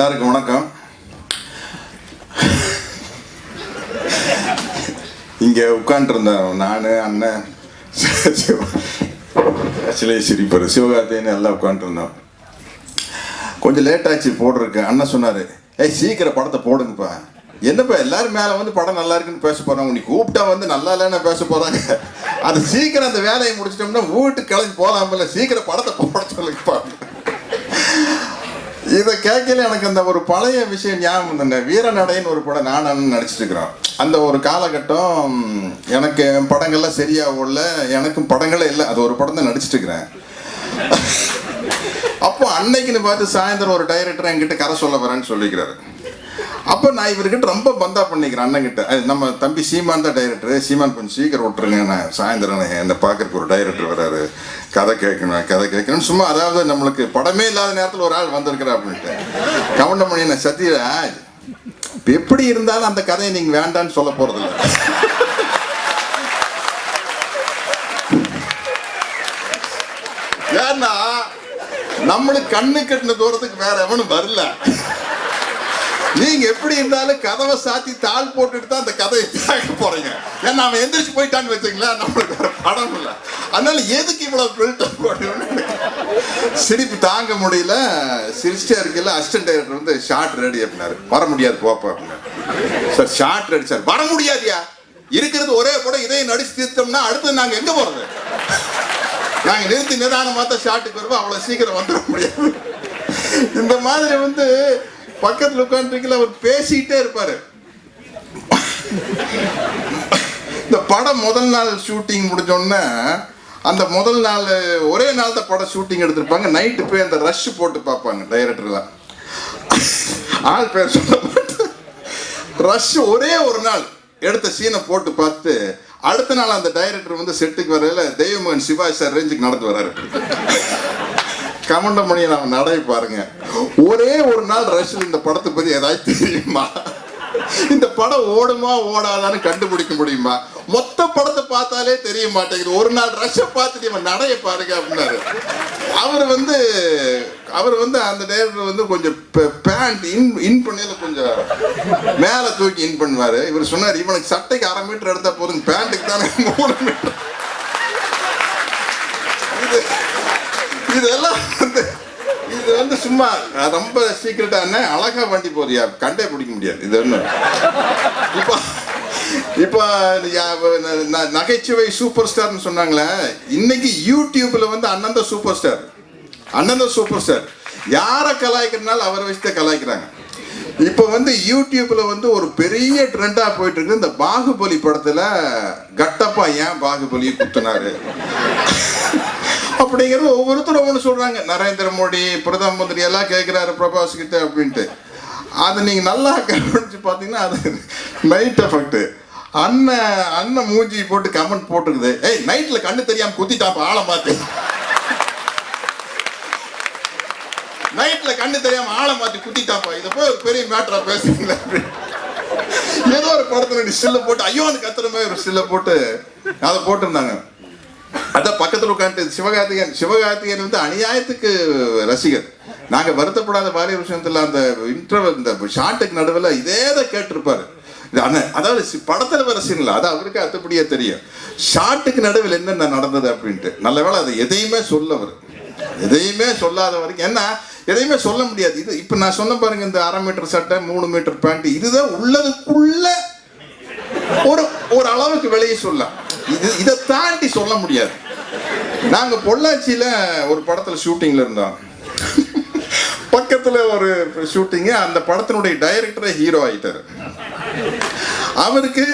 எல்லாருக்கும் வணக்கம். இங்கே உட்காந்துருந்தேன் நான், அண்ணன், ஆக்சுவலி சிரிப்பார், சிவகார்த்தின்னு எல்லாம் உட்காந்துருந்தோம். கொஞ்சம் லேட் ஆச்சு போடுறதுக்கு. அண்ணன் சொன்னார், ஏய் சீக்கிரம் படத்தை போடுங்கப்பா. என்னப்பா எல்லாரும் மேலே வந்து படம் நல்லா இருக்குன்னு பேச போகிறாங்க, நீ கூப்பிட்டா வந்து நல்லா இல்லைன்னு பேச போகிறாங்க. அது சீக்கிரம் அந்த வேலையை முடிச்சிட்டோம்னா வீட்டுக்கு கிளம்பி போகலாமில்ல, சீக்கிரம் படத்தை போட சொல்லுங்கப்பா. இதை கேட்கல எனக்கு அந்த ஒரு பழைய விஷயம் ஞாபகம் வந்தேன். வீரநடைன்னு ஒரு படம் நான் அண்ணன் நடிச்சிட்டு இருக்கிறோம். அந்த ஒரு காலகட்டம் எனக்கு படங்கள்லாம் சரியா ஓடல, எனக்கும் படங்களே இல்லை. அது ஒரு படம் தான் நடிச்சிட்டு இருக்கிறேன். அப்போ அன்னைக்குன்னு பார்த்து சாயந்தரம் ஒரு டைரக்டர் என்கிட்ட கதை சொல்ல வரேன்னு சொல்லிக்கிறாரு. அப்போ நான் இவர்கிட்ட ரொம்ப பந்தா பண்ணிக்கிறேன் அண்ணன்கிட்ட. நம்ம தம்பி சீமான் தான் டைரக்டர், சீமான் கொஞ்சம் சீக்கிரம் விட்டுருங்க, நான் சாயந்தரம் என்ன பார்க்கறதுக்கு ஒரு டைரக்டர் வராரு, கதை கேட்கணும்னு சும்மா. அதாவது நம்மளுக்கு படமே இல்லாத நேரத்தில் ஒரு ஆள் வந்திருக்கிறா அப்படின்ட்டு கவுண்டமணி நான் சத்யராஜ், எப்படி இருந்தாலும் அந்த கதையை நீங்கள் வேண்டான்னு சொல்ல போகிறதில்ல. ஏன்னா நம்மளுக்கு கண்ணு கட்டின தூரத்துக்கு வேற எவனும் வரல. நீங்க எப்படி இருந்தாலும் கதவை சாத்தி தாள் போட்டுட்டு தான் அந்த கதையை கேட்க போறீங்க. ஏன்னா அவன் எந்திரிச்சு போயிட்டான்னு வச்சுங்களா, நம்மளுக்கு வேற படம் இல்லை. அதனால எதுக்கு இவ்வளவு பில்டப் போடணும்னு சிரிப்பு தாங்க முடியல. சிரிச்சிட்டே இருக்கல அசிஸ்டன்ட் டைரக்டர் வந்து ஷார்ட் ரெடி அப்படின்னாரு. வர முடியாது போப்பா அப்படின்னாரு. Sir shot ready sir. வர முடியாதியா, இருக்கிறது ஒரே படம், இதையும் நடிச்சு தீர்த்தோம்னா அடுத்து நாங்க எங்க போறது? நாங்க நிறுத்தி நிதானமா தான் ஷார்ட்டுக்கு வருவோம், அவ்வளவு சீக்கிரம் வந்துட முடியாது. இந்த மாதிரி வந்து பக்கத்தில் உட்காந்துருக்கல அவர் பேசிட்டே இருப்பாரு. இந்த படம் முதல் நாள் ஷூட்டிங் முடிஞ்சோடனே அந்த முதல் நாள் ஒரே நாள் தான் படம் ஷூட்டிங் எடுத்திருப்பாங்க. நைட்டு போய் அந்த ரஷ் போட்டு பார்ப்பாங்க டைரக்டர்லாம். ஆள் பேர் சொல்ல மாட்டேன். ரஷ் ஒரே ஒரு நாள் எடுத்த சீனை போட்டு பார்த்து அடுத்த நாள் அந்த டைரக்டர் வந்து செட்டுக்கு வரையில தெய்வமகன் சிவாஜி சார் ரேஞ்சுக்கு நடந்து வர்றாரு. கமண்டமணியை நம்ம நடை பாருங்க. ஒரே ஒரு நாள் ரஷ்ல இந்த படத்தை பத்தி ஏதாவது தெரியுமா? இந்த படம் ஓடுமா ஓடாதான்னு கண்டுபிடிக்க முடியுமா? மொத்த படத்தை பார்த்தாலே தெரிய மாட்டேங்குது. ஒரு நாள் ரஷ்ஷை பார்த்துட்டு இவன் நடைய பாருங்க அப்படின்னாரு. அவர் வந்து அந்த டைரக்டர் வந்து கொஞ்சம் பேண்ட் இன் பண்ணல கொஞ்சம் மேல தூக்கி இன் பண்ணுவாரு. இவர் சொன்னார், இவனுக்கு சட்டைக்கு 1/2 மீட்டர் எடுத்தா போதும், பேண்ட்டுக்கு தானே 3 மீட்டர். இதெல்லாம் இது வந்து சும்மா ரொம்ப சீக்கிரட்டான அழகா வண்டி போதியா கண்டே பிடிக்க முடியாது. இது ஒண்ணு. இப்போ நகைச்சுவை சூப்பர் ஸ்டார்னு சொன்னாங்களே, இன்னைக்கு யூடியூப்ல வந்து அண்ணன் தான் சூப்பர் ஸ்டார். அண்ணன் தான் சூப்பர் ஸ்டார். யாரை கலாய்க்கிறதுனால அவரை வச்சுதான் கலாய்க்கிறாங்க. இப்போ வந்து யூடியூப்ல வந்து ஒரு பெரிய ட்ரெண்டா போயிட்டு இருக்கு. இந்த பாகுபலி படத்துல கட்டப்பா ஏன் பாகுபலியை குத்துனாரு அப்படிங்கிறது ஒவ்வொருத்தரும் ஒன்று சொல்றாங்க. நரேந்திர மோடி பிரதம மந்திரி எல்லாம் கேட்கிறாரு பிரபாஸ் கிட்ட அப்படின்ட்டு. அது நீங்க நல்லா கவனிச்சு பார்த்தீங்கன்னா அது நைட் எஃபெக்ட். அண்ணன் மூஞ்சி போட்டு கமெண்ட் போட்டுருக்குது, ஏய் நைட்ல கண்ணு தெரியாம குத்திட்டாப்ப ஆளை மாத்தி, நைட்ல கண்ணு தெரியாம ஆளை மாத்தி குத்திட்டாப்பா, இதை போய் ஒரு பெரிய மேட்டரா பேசுறீங்களா? ஏதோ ஒரு படத்துல ஸ்டில்ல போட்டு ஐயோ அந்த கத்துற மாதிரி ஒரு ஸ்டில்ல போட்டு அதை போட்டிருந்தாங்க. அதான் பக்கத்தில் உட்காந்து சிவகார்த்திகேயன் வந்து அநியாயத்துக்கு ரசிகர். நாங்க வருத்தப்படாத பாலிய விஷயத்துல அந்த இந்த ஷார்ட்டுக்கு நடுவில் இதே தான் கேட்டிருப்பாரு. அதாவது படத்துல வர சீன் இல்லை, அது அவருக்கு அத்தப்படியே தெரியும். ஷார்ட்டுக்கு நடுவில் என்னென்ன நடந்தது அப்படின்ட்டு. நல்ல வேளை அதை எதையுமே சொல்லவர், எதையுமே சொல்லாத வரைக்கும். ஏன்னா எதையுமே சொல்ல முடியாது. இது இப்ப நான் சொன்ன பாருங்க, இந்த 1/2 மீட்டர் சட்டை 3 மீட்டர் பேண்ட், இதுதான் உள்ளதுக்குள்ள ஒரு அளவுக்கு வெளியே சொல்லலாம். இதை தாண்டி சொல்ல முடியாது. நாங்க பொள்ளாச்சியில ஒரு படத்துல ஷூட்டிங்ல இருந்தோம். பக்கத்துல ஒரு ஷூட்டிங். அந்த படத்தினுடைய டைரக்டரே ஹீரோ ஆயிட்டாரு. அவருக்கு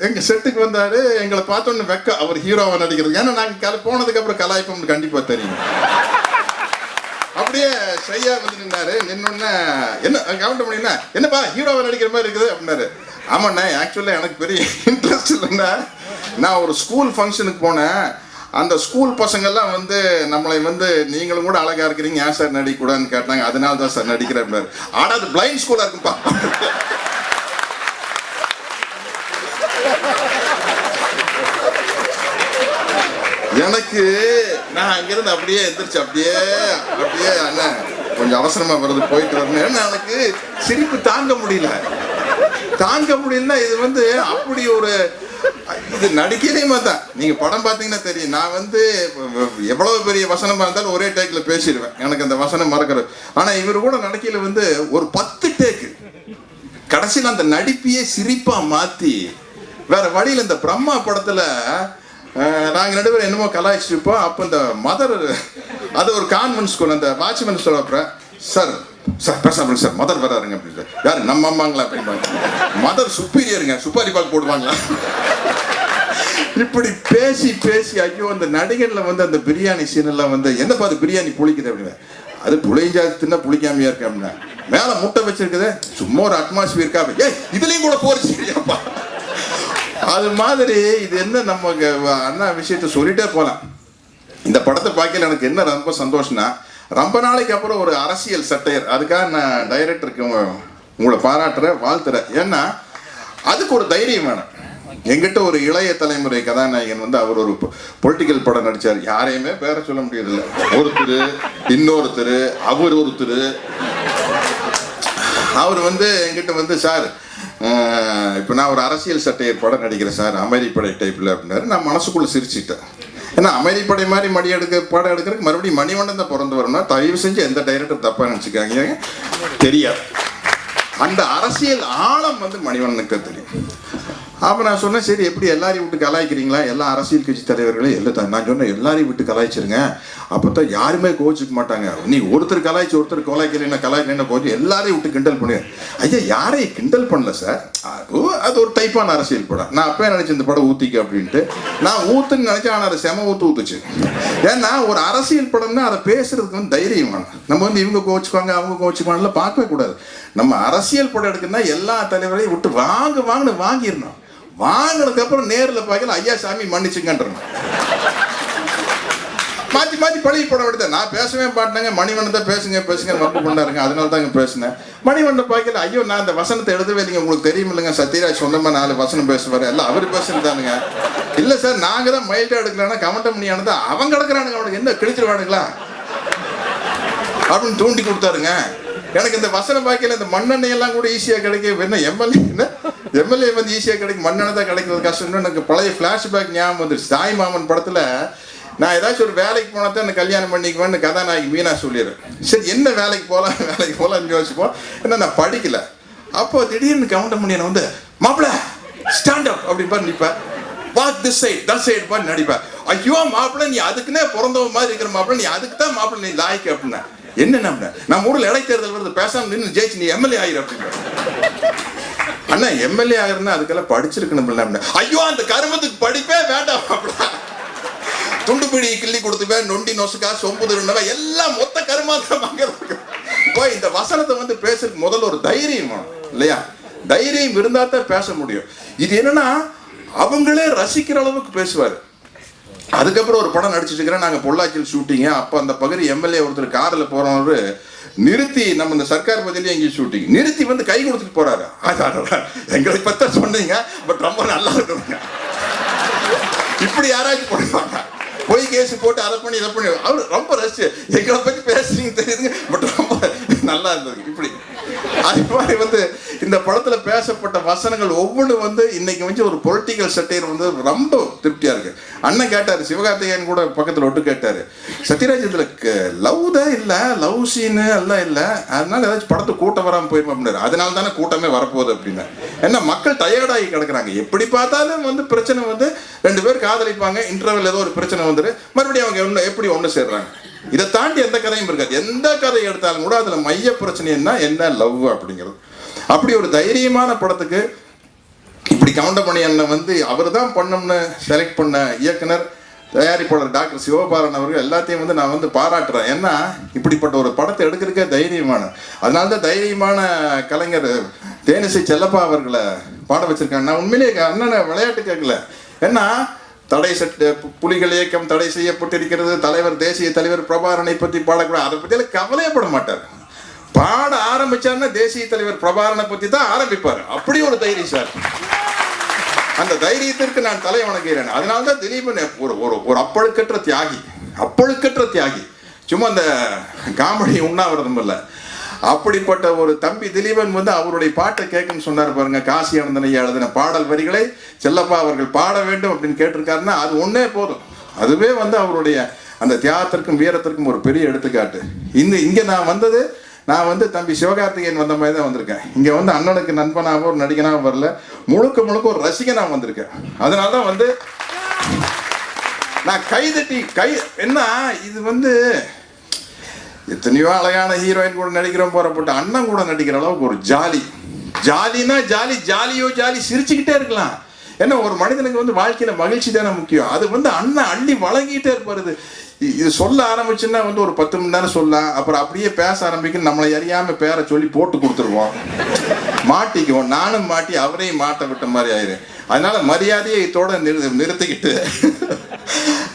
எங்க செட்டுக்கு வந்தாரு. எங்களை பார்த்தோன்னு வெக்க, அவர் ஹீரோவா நடிக்கிறது. ஏன்னா நாங்க போனதுக்கு அப்புறம் கலாய்ப்போம்னு கண்டிப்பா தெரியும். அப்படியே ஷையா வந்து நின்னாரு. நின்னோடனே என்ன கவுண்ட் பண்ணினா, என்னப்பா ஹீரோவா நடிக்கிற மாதிரி இருக்குது அப்படின்னாரு. ஆமாண்ணா, ஆக்சுவலாக எனக்கு பெரிய இன்ட்ரெஸ்ட் இல்லைண்ணா. நான் ஒரு ஸ்கூல் ஃபங்க்ஷனுக்கு போனேன். அந்த ஸ்கூல் பசங்கள்லாம் வந்து நம்மளை வந்து நீங்களும் கூட அழகா இருக்கிறீங்க, ஏன் சார் நடிக்கூடாதுன்னு கேட்டாங்க. அதனால தான் சார் நடிக்கிறேன் அப்படின்னாரு. ஆனால் அது பிளைண்ட் ஸ்கூலாக இருக்குப்பா. எனக்கு நான் அங்கிருந்து அப்படியே எந்திரிச்சு அப்படியே அண்ணன் கொஞ்சம் அவசரமா வருது, போயிட்டு வரணும். எனக்கு சிரிப்பு தாங்க முடியலன்னா இது வந்து அப்படி ஒரு இது நடிக்கிறே தான். நீங்க படம் பார்த்தீங்கன்னா தெரியும். நான் வந்து எவ்வளவு பெரிய வசனமா இருந்தாலும் ஒரே டேக்ல பேசிடுவேன், எனக்கு அந்த வசனம் மறக்கிறது. ஆனா இவர் கூட நடிக்கையில வந்து ஒரு 10 டேக்கு கடைசியில் அந்த நடிப்பையே சிரிப்பா மாத்தி வேற வழியில் இந்த பிரம்மா படத்துல நாங்கள் 2 பேரும் என்னமோ கலாய்ச்சிருப்போம். அப்போ இந்த மதர் அது ஒரு கான்வென்ட் ஸ்கூல், அந்த வாட்ச்மேன் சொல்ல சார் பேசாம சார் மதர் வராருங்க அப்படின்னு. யாரு நம்ம அம்மாங்களா அப்படின்பாங்க. மதர் சுப்பீரியருங்க, சுப்பாரி பாக்கு போடுவாங்களா. இப்படி பேசி பேசி ஐயோ அந்த நடிகர்ல வந்து அந்த பிரியாணி சீன் எல்லாம் வந்து என்ன பார்த்து பிரியாணி புளிக்குது அப்படின்னு. அது புளிஞ்சா தின்னா புளிக்காமையா இருக்கு அப்படின்னா. மேல முட்டை வச்சிருக்குது, சும்மா ஒரு அட்மாஸ்பியருக்காக ஏய் இதுலயும் கூட போறிச்சியாப்பா. அது மாதிரி இது என்ன நமக்கு அண்ணா விஷயத்த சொல்லிட்டே போகலாம். இந்த படத்தை பார்க்கல எனக்கு என்ன ரொம்ப சந்தோஷம்னா, ரொம்ப நாளைக்கு அப்புறம் ஒரு அரசியல் சட்டையர், அதுக்காக நான் டைரக்டருக்கு உங்களை பாராட்டுறேன், வாழ்த்துறேன். ஏன்னா அதுக்கு ஒரு தைரியம் வேணும். எங்கிட்ட ஒரு இளைய தலைமுறை கதாநாயகன் வந்து அவர் ஒரு பொலிட்டிக்கல் படம் நடிச்சார். யாரையுமே பேர சொல்ல முடியறதில்ல. ஒருத்தர் இன்னொருத்தர் அவர் ஒருத்தர் அவர் வந்து என்கிட்ட வந்து சார் இப்போ நான் ஒரு அரசியல் சட்டையை படம் நடிக்கிறேன் சார், அமைதிப்படை டைப்பில் அப்படின்னாரு. நான் மனசுக்குள்ளே சிரிச்சிட்டேன். ஏன்னா அமைதிப்படை மாதிரி படம் எடுக்கிறதுக்கு மறுபடியும் மணிவண்ணன் தான் பிறந்து வரணும்னா தயவு செஞ்சு எந்த டைரக்டர் தப்பாக நினச்சிக்காங்க தெரியாது. அந்த அரசியல் ஆழம் வந்து மணிவண்ணனுக்கு தெரியும். அப்போ நான் சொன்னேன் சரி எப்படி எல்லாரையும் விட்டு கலாய்க்கிறீங்களா, எல்லா அரசியல் கட்சி தலைவர்களையும் இல்லை. நான் சொன்னேன் எல்லாரையும் விட்டு கலாய்ச்சிருங்க, அப்போ தான் யாருமே கோச்சிக்க மாட்டாங்க. நீ ஒருத்தர் கலாய்ச்சி ஒருத்தர் கலாய்க்கிறேன்னா கோச்சு எல்லாரையும் விட்டு கிண்டல் பண்ணுவேன். ஐயா யாரையும் கிண்டல் பண்ணல சார், அது ஒரு டைப்பான அரசியல் படம். நான் அப்போ நினச்சேன் இந்த படம் ஊற்றிக்க அப்படின்ட்டு. நான் ஊற்றுன்னு நினச்சேன், ஆனால் அதை செம ஊற்றுச்சு. ஏன்னா ஒரு அரசியல் படம்னா அதை பேசுறதுக்கு வந்து தைரியம் வேணும். நம்ம வந்து இவங்க கோச்சுக்குவாங்க அவங்க கோச்சுக்குவாங்கலாம் பார்க்கவே கூடாது. நம்ம அரசியல் படம் எடுக்கணும்னா எல்லா தலைவரையும் விட்டு வாங்கிடணும். வாங்கினதுக்கு அப்புறம் நேரில் பார்க்கல ஐயா சாமி மன்னிச்சுங்கன்றேன். மாற்றி மாற்றி பழகி படம் எடுத்தேன். நான் பேசவே பாட்டினாங்க, மணிவண்ணன் தான் பேசுங்க மறுப்பு பண்ணாருங்க, அதனால தாங்க பேசினேன். மணிவண்ணன் பார்க்கல ஐயோ நான் அந்த வசனத்தை எழுதவே இல்லைங்க, உங்களுக்கு தெரியும் இல்லைங்க சத்யராஜ் சொந்தமாக 4 வசனம் பேசுவார், எல்லாம் அவர் பேசுனதானுங்க. இல்லை சார் நாங்கள் தான் மைல்டாக எடுக்கலான்னா கமெண்ட் பண்ணியானதா அவன் கிடக்குறானுங்க, அவனுக்கு என்ன கிழிச்சிருவானுங்களா அப்படின்னு தூண்டி கொடுத்தாருங்க. எனக்கு இந்த வசனம் பாக்கியில் இந்த மண்ணெண்ணெய் எல்லாம் கூட ஈஸியாக கிடைக்கும். என்ன எம்எல்ஏ வந்து ஈஸியாக கிடைக்கும், மண்ணெண்ணெய் தான் கிடைக்கிறது கஷ்டம்னு எனக்கு பழைய ஃப்ளாஷ்பேக் ஞாபகம் வந்துருச்சு. தாய் மாமன் படத்தில் நான் ஏதாச்சும் ஒரு வேலைக்கு போனால் தான் கல்யாணம் பண்ணிக்குவேன்னு கதாநாயகி மீனா சொல்லிடுறேன். சரி என்ன வேலைக்கு போகலான்னு யோசிப்போம். ஏன்னா நான் படிக்கல. அப்போ திடீர்னு கவுண்ட் பண்ணி நான் வந்து மாப்பிள்ள ஸ்டாண்ட் அப் அப்படி பாரு நிற்பேன், walk this side that side பாரு நடிப்பேன். ஐயோ மாப்பிள்ள நீ அதுக்குன்னே பிறந்தவ மாதிரி இருக்கிற மாப்பிள்ள, நீ அதுக்கு தான் மாப்பிள்ள நீ லாய்க்கு அப்படின்னா. என்ன நம்ம ஊரில் இடைத்தேர்தல் வருது, பேசாம நின்று ஜெயிச்சு நீ எம்எல்ஏ ஆகிரு அப்படின்னு. அண்ணா எம்எல்ஏ ஆகிறதுனா அதுக்கெல்லாம் படிச்சிருக்கணும் இல்லை. ஐயோ அந்த கருமத்துக்கு படிப்பே வேண்டாம் அப்படின்னா. துண்டுபிடி கிள்ளி கொடுத்துவேன், நொண்டி நொசுக்கா சொம்புதுருன்னவ எல்லாம் மொத்த கருமா தான். போய் இந்த வசனத்தை வந்து பேசுறதுக்கு முதல்ல ஒரு தைரியம் இல்லையா, தைரியம் இருந்தா தான் பேச முடியும். இது என்னன்னா அவங்களே ரசிக்கிற அளவுக்கு பேசுவார். அதுக்கப்புறம் ஒரு படம் நடிச்சிட்டு இருக்கிறேன், நாங்கள் பொள்ளாச்சியில் ஷூட்டிங்க. அப்போ அந்த பகுதி எம்எல்ஏ ஒருத்தர் காரில் போகிறவரு நிறுத்தி, நம்ம இந்த சர்க்கார் பதிலே எங்கேயும் ஷூட்டிங் நிறுத்தி வந்து கை கொடுத்துட்டு போறாரு. எங்களை பற்றி சொன்னீங்க பட் ரொம்ப நல்லா இருக்குங்க. இப்படி யாராச்சும் போடுவாங்க, போய் கேஸ் போட்டு அதை பண்ணி இதை பண்ணி அவர் ரொம்ப ரசிச்சு எங்களை பற்றி பேசுறீங்க தெரியுதுங்க பட் ரொம்ப நல்லா இருந்தது. இப்படி அது மாதிரி வந்து இந்த படத்துல பேசப்பட்ட வசனங்கள் ஒவ்வொன்று வந்து இன்னைக்கு வந்து ஒரு பொலிட்டிக்கல் சட்டையர் வந்து ரொம்ப திருப்தியா இருக்கு. அண்ணன் கேட்டாரு, சிவகார்த்திகேயன் கூட பக்கத்துல ஒட்டு கேட்டாரு, சத்யராஜ் இதுல லவ் தான் இல்லை, லவ் சீனு எல்லாம் இல்லை, அதனால ஏதாச்சும் படத்தை கூட்டம் வராமல் போயிருமா அப்படின்னாரு. அதனால தானே கூட்டமே வரப்போகுது அப்படின்னா. ஏன்னா மக்கள் டயர்டாகி கிடக்குறாங்க. எப்படி பார்த்தாலும் வந்து பிரச்சனை வந்து 2 பேர் காதலிப்பாங்க, இன்டர்வல் ஏதோ ஒரு பிரச்சனை வந்துரு, மறுபடியும் அவங்க எப்படி ஒன்று சேர்றாங்க. இதை தாண்டி எந்த கதையும் இருக்காது. எந்த கதையை எடுத்தாலும் கூட அதுல மைய பிரச்சனை என்ன லவ் அப்படிங்கிறது. அப்படி ஒரு தைரியமான படத்துக்கு இப்படி கவுண்டமணி அண்ணன் வந்து அவர் தான் பண்ணணும்னு செலக்ட் பண்ண இயக்குனர் தயாரிப்பாளர் டாக்டர் சிவபாலன் அவர்கள் எல்லாத்தையும் வந்து நான் வந்து பாராட்டுறேன். ஏன்னா இப்படிப்பட்ட ஒரு படத்தை எடுக்கிறதுக்கே தைரியமான, அதனால தான் தைரியமான கலைஞர் தேனிசை செல்லப்பா அவர்களை பாட வச்சிருக்காங்க. நான் உண்மையிலேயே அண்ணனை விளையாட்டு கேட்கல. ஏன்னா புலிகள் இயக்கம் தடை செய்யப்பட்டிருக்கிறது, தலைவர் தேசிய தலைவர் பிரபாரனை பற்றி பாடக்கூடாது, அதை பற்றி எல்லாம் கவலையப்பட மாட்டார். பாட ஆரம்பிச்சாருன்னா தேசிய தலைவர் பிரபாரனை பற்றி தான் ஆரம்பிப்பார். அப்படி ஒரு தைரியம் சார். அந்த தைரியத்திற்கு நான் தலை வணங்குகிறேன். அதனால்தான் திலீபன் ஒரு அப்பழுக்கற்ற தியாகி. சும்மா அந்த காமெடி உண்ணாவிரதம் இல்லை. அப்படிப்பட்ட ஒரு தம்பி திலீபன் வந்து அவருடைய பாட்டை கேட்குன்னு சொன்னார் பாருங்க. காசி ஆனந்தனையா எழுதின பாடல் வரிகளை செல்லப்பா அவர்கள் பாட வேண்டும் அப்படின்னு கேட்டிருக்காருன்னா அது ஒன்றே போதும். அதுவே வந்து அவருடைய அந்த தியாகத்திற்கும் வீரத்திற்கும் ஒரு பெரிய எடுத்துக்காட்டு. இங்கே நான் வந்து தம்பி சிவகார்த்திகேயன் வந்த மாதிரி தான் வந்திருக்கேன். இங்கே வந்து அண்ணனுக்கு நண்பனாகவும் ஒரு நடிகனாகவும் வரல, முழுக்க ஒரு ரசிகனாக வந்திருக்கேன். அதனால தான் வந்து நான் என்ன இது வந்து எத்தனையோ அழகான ஹீரோயின் கூட நடிக்கிறோம், போறப்பட்ட அண்ணன் கூட நடிக்கிற அளவுக்கு ஒரு ஜாலினா ஜாலியோ சிரிச்சுக்கிட்டே இருக்கலாம். ஏன்னா ஒரு மனிதனுக்கு வந்து வாழ்க்கையில மகிழ்ச்சி தானே முக்கியம். அது வந்து அண்ணன் அள்ளி வழங்கிட்டே இருப்பாரு. இது சொல்ல ஆரம்பிச்சுன்னா வந்து ஒரு 10 மணி நேரம் சொல்லலாம். அப்புறம் அப்படியே பேச ஆரம்பிக்கும், நம்மளை அறியாம பேரை சொல்லி போட்டு கொடுத்துருவோம், மாட்டிக்குவோம். நானும் மாட்டி அவரையும் மாட்ட விட்ட மாதிரி ஆயிரு. அதனால மரியாதையை இதோட நிறுத்திக்கிட்டு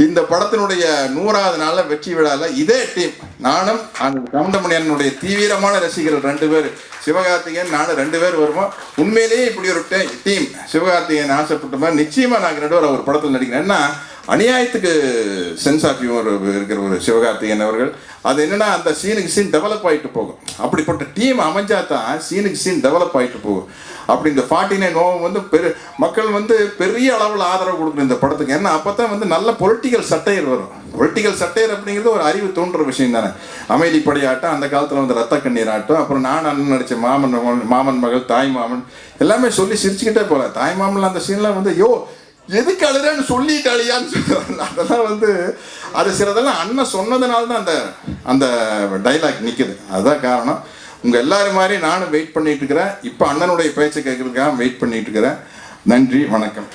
இந்த படத்தினுடைய 100வது நாள்ல வெற்றி விழால இதே டீம், நானும் அந்த கவுண்டமணியனுடைய தீவிரமான ரசிகர்கள் 2 பேர், சிவகார்த்திகேயன் நானும் 2 பேர் வருவோம். உண்மையிலேயே இப்படி ஒரு டீம் சிவகார்த்திகேயன் ஆசைப்பட்ட மாதிரி நிச்சயமா நாங்கள் 2 பேரும் ஒரு படத்தில் நடிக்கிறேன். ஏன்னா அநியாயத்துக்கு சென்ஸ் ஆஃப் ஹியூமர் இருக்கிற ஒரு சிவகார்த்திகேயன் அவர்கள். அது என்னன்னா அந்த சீனுக்கு சீன் டெவலப் ஆகிட்டு போகும். அப்படிப்பட்ட டீம் அமைஞ்சா தான் சீனுக்கு சீன் டெவலப் ஆகிட்டு போகும். அப்படி இந்த 49 ஓவம் வந்து மக்கள் வந்து பெரிய அளவில் ஆதரவு கொடுக்கணும் இந்த படத்துக்கு. ஏன்னா அப்போ தான் வந்து நல்ல பொலிட்டிக்கல் சட்டையர் வரும். பொலிட்டிக்கல் சட்டையர் அப்படிங்கிறது ஒரு அறிவு தோன்ற விஷயம் தானே. அமைதிப்படையாட்டம், அந்த காலத்தில் வந்து ரத்த கண்ணீர் ஆட்டம், அப்புறம் நான் அண்ணன் நடித்த மாமன் மகள், தாய் மாமன் எல்லாமே சொல்லி சிரிச்சுக்கிட்டே போகல. தாய் மாமன் அந்த சீன்லாம் வந்து எதுக்கு அழுறேன்னு சொல்லிட்டாளியான்னு சொல்லுவாங்க. அதெல்லாம் வந்து அது சிலதெல்லாம் அண்ணன் சொன்னதுனால தான் அந்த டைலாக் நிற்குது. அதுதான் காரணம். உங்கள் எல்லாரும் மாதிரி நானும் வெயிட் பண்ணிட்டு இருக்கிறேன். இப்போ அண்ணனுடைய பேச்சை கேட்கறதுக்காக வெயிட் பண்ணிட்டு இருக்கிறேன். நன்றி, வணக்கம்.